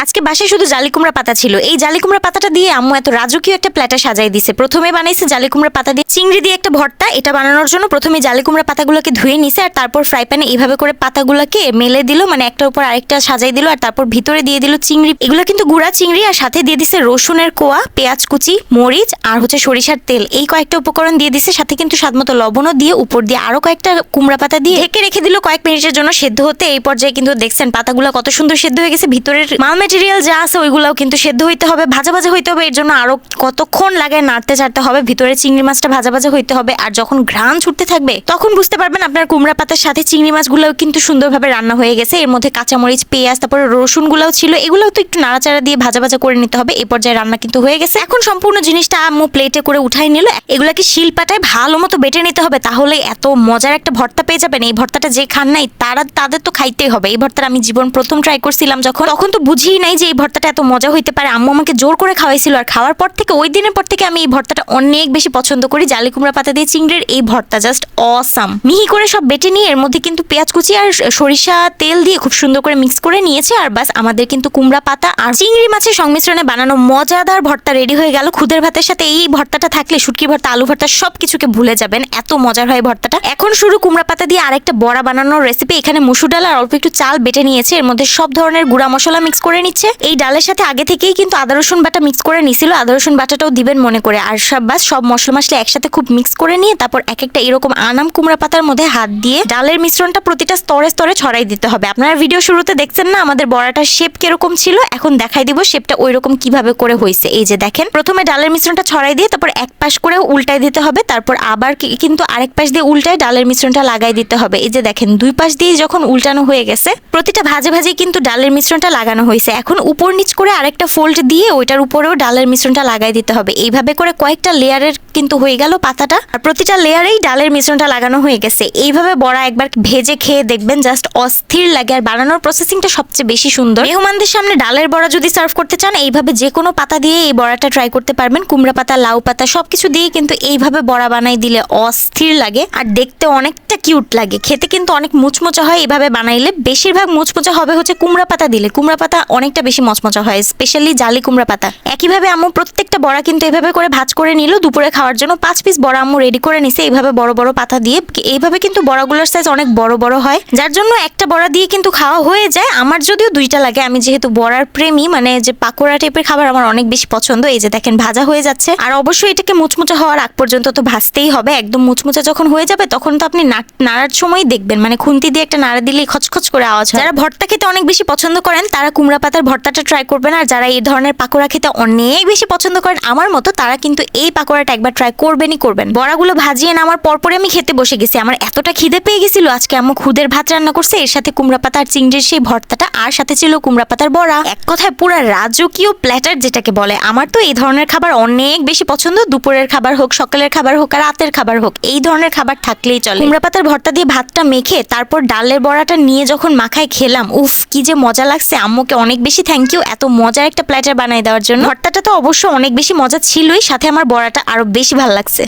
আজকে বাসায় শুধু জালি কুমড়া পাতা ছিল। এই জালি কুমড়া পাতাটা দিয়ে আম্মু এত রাজকীয় একটা প্ল্যাটার সাজাই দিছে। প্রথমে বানাইছে জালি কুমড়া পাতা দিয়ে চিংড়ি দিয়ে একটা ভর্তা। এটা বানানোর জন্য প্রথমে জালি কুমড়া পাতাগুলোকে ধুয়ে নিছে আর তারপর ফ্রাই প্যানে এইভাবে করে পাতাগুলোকে মেলে দিল, মানে একটার উপর আরেকটা সাজাই দিল আর তারপর ভিতরে দিয়ে দিল চিংড়ি। এগুলো কিন্তু গুঁড়া চিংড়ি আর সাথে দিয়ে দিছে রসুনের কোয়া, পেঁয়াজ কুচি, মরিচ আর সরিষার তেল। এই কয়েকটা উপকরণ দিয়ে দিছে, সাথে কিন্তু স্বাদমতো লবণও দিয়ে উপর দিয়ে আরো কয়েকটা কুমড়া পাতা দিয়ে ঢেকে রেখে দিল কয়েক মিনিটের জন্য সেদ্ধ হতে। এই পর্যায়ে কিন্তু দেখছেন পাতাগুলো কত সুন্দর সেদ্ধ হয়ে গেছে। ভিতরের মাল ম্যাটেরিয়াল যা আছে ওইগুলাও কিন্তু সেদ্ধ হইতে হবে, ভাজা ভাজা হইতে হবে। এর জন্য আরো কতক্ষণ লাগে নাড়তে চাড়তে হবে। ভিতরে চিংড়ি মাছটা ভাজা ভাজা হইতে হবে আর যখন ঘ্রাণ ছুটতে থাকবে তখন বুঝতে পারবেন আপনার কুমড়া পাতার সাথে চিংড়ি মাছগুলোও কিন্তু সুন্দরভাবে রান্না হয়ে গেছে। এর মধ্যে কাঁচামরিচ, পেঁয়াজ, তারপরে রসুন গুলাও ছিল, এগুলোও তো একটু নাড়াচাড়া দিয়ে ভাজা ভাজা করে নিতে হবে। এই পর্যায়ে রান্না কিন্তু হয়ে গেছে। এখন সম্পূর্ণ জিনিসটা আম্মু প্লেটে করে উঠাই নিল। এগুলাকে শিলপাটায় ভালো মতো বেটে নিতে হবে, তাহলে এত মজার একটা ভর্তা পেয়ে যাবেন। এই ভর্তাটা যে খান নাই তাদের তো খাইতেই হবে। এই ভর্তাটা আমি জীবন প্রথম ট্রাই করছিলাম যখন, তখন তো বুঝিই নাই যে এই ভর্তাটা এত মজা হইতে পারে। আম্মু আমাকে জোর করে খাওয়াইছিল আর খাওয়ার পর থেকে, ওই দিনের পর থেকে আমি এই ভর্তাটা অনেক বেশি পছন্দ করি। জালি কুমড়া পাতা দিয়ে চিংড়ির এই ভর্তা জাস্ট অসাম। মিহি করে সব বেটে নিয়ে এর মধ্যে কিন্তু পেঁয়াজ কুচি আর সরিষা তেল দিয়ে খুব সুন্দর করে মিক্স করে নিয়েছে। আর বাস আমাদের কিন্তু কুমড়া পাতা আর চিংড়ি মাছের সংমিশ্রণে বানানো মজাদার ভর্তা রেডি হয়ে গেল। খুদের ভাতের সাথে এই ভর্তাটা থাকলে শুটকি ভর্তা, আলু ভর্তা সবকিছুকে ভুলে যাবেন, এত মজার হয় ভর্তাটা। এখন শুরু কুমড়া পাতা দিয়ে আরেকটা বড়া বানানোর রেসিপি। এখানে মসুর ডাল আর অল্প একটু চাল বেটে নিয়েছে, এর মধ্যে সব ধরনের গুঁড়া মশলা মিক্স করে নিচ্ছে। এই ডালের সাথে আগে থেকেই কিন্তু আদা রসুন বাটা মিক্স করে নিছিল, আদা রসুন বাটাটাও দিবেন মনে করে। আর সব মশলা মশলা একসাথে খুব মিক্স করে নিয়ে তারপর এক একটা এরকম আনাম কুমড়া পাতার মধ্যে হাত দিয়ে ডালের মিশ্রণটা প্রতিটা স্তরে স্তরে ছড়াই দিতে হবে। আপনারা ভিডিও শুরুতে দেখছেন না আমাদের বড়াটার শেপ কিরকম ছিল, এখন দেখাই দিব শেপটা ওইরকম কিভাবে করে হয়েছে। এই যে দেখেন, প্রথমে ডালের মিশ্রণটা ছড়াই দিয়ে তারপর এক পাশ করে উল্টাই দিতে হবে, তারপর আবার কিন্তু আরেক পাশ দিয়ে উল্টায় ডালের মিশ্রণটা লাগাই দিতে হবে। এই যে দেখেন, দুই পাশ দিয়ে যখন উল্টানো হয়ে গেছে, প্রতিটা ভাজে ভাজে কিন্তু ডালের মিশ্রণটা লাগানো হয়েছে। এখন উপর নিচ করে আরেকটা ফোল্ড দিয়ে ওইটার উপরেও ডালের মিশ্রণটা লাগাই দিতে হবে। এইভাবে করে কয়েকটা লেয়ারের কিন্তু হয়ে গেল পাতাটা, আর প্রতিটা লেয়ারেই ডালের মিশ্রণটা লাগানো হয়ে গেছে। এইভাবে বড়া একবার ভেজে খেয়ে দেখবেন, জাস্ট অস্থির লাগে। আর বানানোর প্রসেসিংটা সবচেয়ে বেশি সুন্দর। মেহমানদের সামনে ডালের বড়া যদি সার্ভ করতে চান, এইভাবে যে কোনো পাতা দিয়ে এই বড়াটা ট্রাই করতে পারবেন। কুমড়া পাতা, লাউ পাতা সবকিছু দিয়ে কিন্তু এইভাবে বড়া বানাই দিলে অস্থির লাগে আর দেখতে অনেকটা কিউট লাগে। খেতে কিন্তু অনেক মুচমোচা হয় এইভাবে বানাইলে। বেশিরভাগ মুচমোচা হবে কুমড়া পাতা দিলে। কুমড়া পাতা অনেকটা বেশি মচমচা হয়, স্পেশালি জালি কুমড়া পাতা। একইভাবে আম্মু প্রত্যেকটা বড়া কিন্তু এভাবে করে ভাজ করে নিল। দুপুরে খাওয়ার জন্য 5 পিস বড়া আম্মু রেডি করে নিছে এইভাবে বড় বড় পাতা দিয়ে। এইভাবে কিন্তু বড়াগুলোর সাইজ অনেক বড় বড় হয়, যার জন্য একটা বড়া দিয়ে কিন্তু খাওয়া হয়ে যায়। আমার যদিও দুইটা লাগে, আমি যেহেতু বড়ার প্রেমী, মানে যে পাকোড়া টাইপের খাবার আমার অনেক বেশি পছন্দ। এই যে দেখেন ভাজা হয়ে যাচ্ছে, আর অবশ্যই এটাকে মুচমুচা হওয়ার আগ পর্যন্ত তো ভাজতেই হবে। একদম মুচমুচা যখন হয়ে যাবে তখন তো আপনি নাড়ার সময় দেখবেন, মানে খুন্তি দিয়ে একটা নাড়া দিলেই খচখচ করে আওয়াজ হয়। যারা ভর্তা খেতে অনেক বেশি পছন্দ করেন তারা কুমড়া পাতার ভর্তাটা ট্রাই করবেন, আর যারা এই ধরনের পাকোড়া খেতে অনেক বেশি পছন্দ করেন আমার মতো, তারা কিন্তু এই পাকোড়াটা একবার ট্রাই করবেনই করবেন। বড়াগুলো ভাজিয়ে নামার পরপরে আমি খেতে বসে গেছি। আমার এতটা খিদে পেয়ে গেছিল, আজকে আম্মু খুদের ভাত রান্না করছে, এর সাথে কুমড়া পাতা আর চিংড়ির সেই ভর্তাটা, আর সাথে ছিল কুমড়া পাতার বড়া। এক কথায় পুরা রাজকীয় প্ল্যাটার যেটাকে বলে। আমার তো এই ধরনের খাবার অনেক বেশি পছন্দ। দুপুরের খাবার হোক, সকালের খাবার হোক আর রাতের খাবার হোক, এই ধরনের খাবার থাকলেই চলে। কুমড়া পাতার ভর্তা দিয়ে ভাতটা মেখে তারপর ডালের বড়াটা নিয়ে যখন মাখায় খেলাম, উফ কি যে মজা লাগছে। আম্মুকে অনেক বেশি থ্যাংক ইউ এত মজার একটা প্ল্যাটার বানাই দেওয়ার জন্য। ভর্তাটা তো অবশ্য অনেক বেশি মজা ছিলই, সাথে আমার বড়াটা আরো বেশি ভালো লাগছে।